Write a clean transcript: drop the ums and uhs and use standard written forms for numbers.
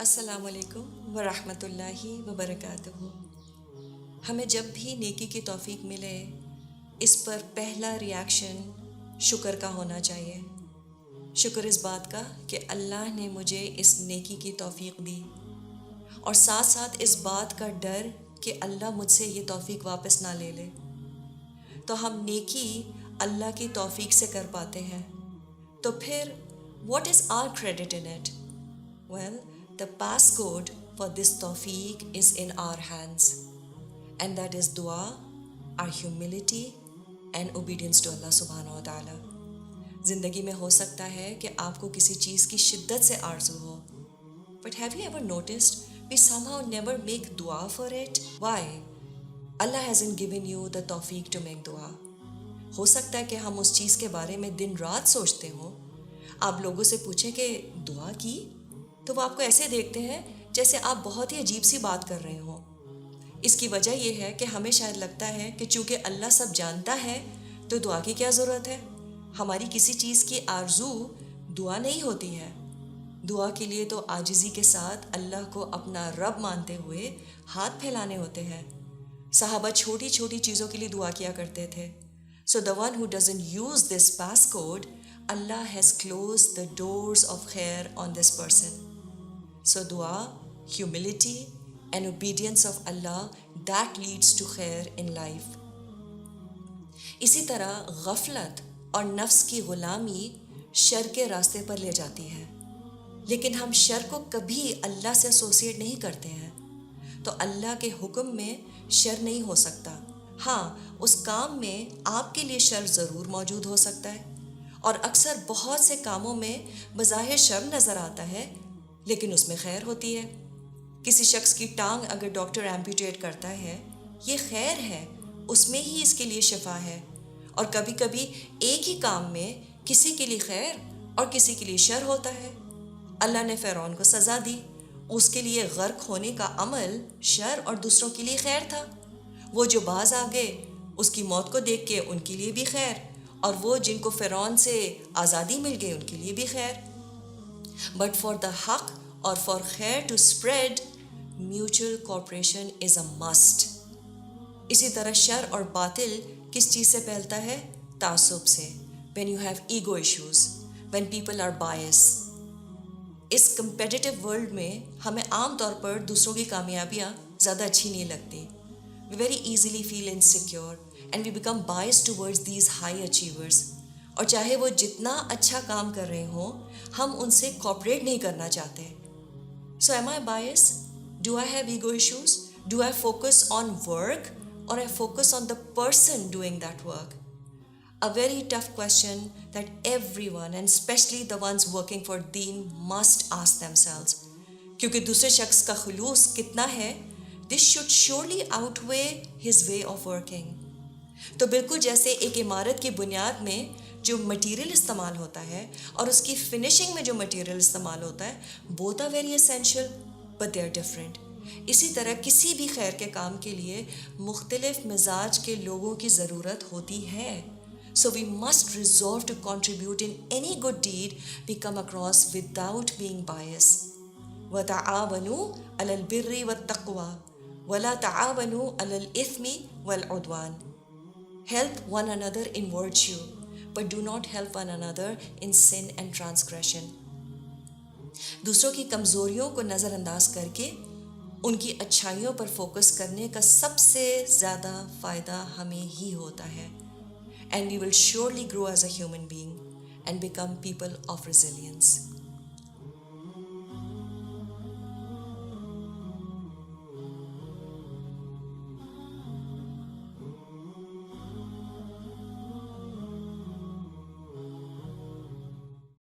अस्सलामुअलैकुम वरहमतुल्लाहि वबरकातुहू। हमें जब भी नेकी की तौफीक मिले, इस पर पहला रिएक्शन शुक्र का होना चाहिए। शुक्र इस बात का कि अल्लाह ने मुझे इस नेकी की तौफीक दी, और साथ साथ इस बात का डर कि अल्लाह मुझसे ये तौफीक वापस ना ले ले। तो हम नेकी अल्लाह की तौफीक से कर पाते हैं। तो फिर what is our credit in it? Well, the passcode for this tawfiq is in our hands, and that is dua, our humility and obedience to Allah subhanahu wa ta'ala. ज़िंदगी में हो सकता है कि आपको किसी चीज़ की शिद्दत से आरज़ू हो, but have you ever noticed we somehow never make dua for it? Why? Allah hasn't given you the tawfiq to make dua. हो सकता है कि हम उस चीज़ के बारे में दिन रात सोचते हो। आप लोगों से पूछें कि दुआ की, तो वो आपको ऐसे देखते हैं जैसे आप बहुत ही अजीब सी बात कर रहे हो। इसकी वजह यह है कि हमें शायद लगता है कि चूँकि अल्लाह सब जानता है तो दुआ की क्या ज़रूरत है। हमारी किसी चीज़ की आरज़ू दुआ नहीं होती है। दुआ के लिए तो आजिज़ी के साथ अल्लाह को अपना रब मानते हुए हाथ फैलाने होते हैं। सहाबा छोटी छोटी चीज़ों के लिए दुआ किया करते थे। So the one who doesn't use this pass code, Allah has closed the doors of khair on this person. So dua, humility and obedience of Allah, that leads to khair in life. इसी तरह गफलत और नफ्स की गुलामी sir के रास्ते पर ले जाती है, लेकिन हम शर को कभी अल्लाह से एसोसिएट नहीं करते हैं। तो अल्लाह के हुक्म में शर नहीं हो सकता। हाँ, उस काम में आपके लिए शर ज़रूर मौजूद हो सकता है, और अक्सर बहुत से कामों में बज़ाहिर शर नज़र आता है, लेकिन उसमें खैर होती है। किसी शख्स की टांग अगर डॉक्टर एम्पुटेट करता है, ये खैर है, उसमें ही इसके लिए शिफा है। और कभी कभी एक ही काम में किसी के लिए खैर और किसी के लिए शर होता है। अल्लाह ने फ़िरौन को सज़ा दी, उसके लिए गर्क होने का अमल शर और दूसरों के लिए खैर था। वो जो बाज आ गए, उसकी मौत को देख के उनके लिए भी खैर, और वो जिनको फ़िरौन से आज़ादी मिल गई उनके लिए भी खैर। बट फॉर द हक और फॉर खैर to spread, mutual cooperation is a must. इसी तरह शर और बातिल किस चीज़ से फैलता है? तासुब से। When you have ego issues, when people are bias. इस कंपेटिटिव वर्ल्ड में हमें आम तौर पर दूसरों की कामयाबियाँ ज़्यादा अच्छी नहीं लगती। We very easily feel insecure and we become biased towards these high achievers. और चाहे वो जितना अच्छा काम कर रहे हों, हम उनसे कॉपरेट नहीं करना चाहते। So am I biased? Do I have ego issues? Do I focus on work or I focus on the person doing that work? A very tough question that everyone, and especially the ones working for Deen, must ask themselves. क्योंकि दूसरे शख्स का खुलूस कितना है, this should surely outweigh his way of working. तो बिल्कुल जैसे एक इमारत की बुनियाद में जो मटेरियल इस्तेमाल होता है और उसकी फिनिशिंग में जो मटेरियल इस्तेमाल होता है, both are very essential but they are different. इसी तरह किसी भी खैर के काम के लिए मुख्तलिफ मिजाज के लोगों की ज़रूरत होती है। So we must resolve to contribute in any good deed we come across without being biased. وَتَعَاوَنُوا عَلَى الْبِرِّ وَالتَّقْوَى وَلَا تَعَاوَنُوا عَلَى الْإِثْمِ وَالْعُدْوَانِ. Help one another in virtue, but do not help one another in sin and transgression. दूसरों की कमज़ोरियों को नज़रअंदाज करके उनकी अच्छाइयों पर फोकस करने का सबसे ज़्यादा फ़ायदा हमें ही होता है। And we will surely grow as a human being and become people of resilience.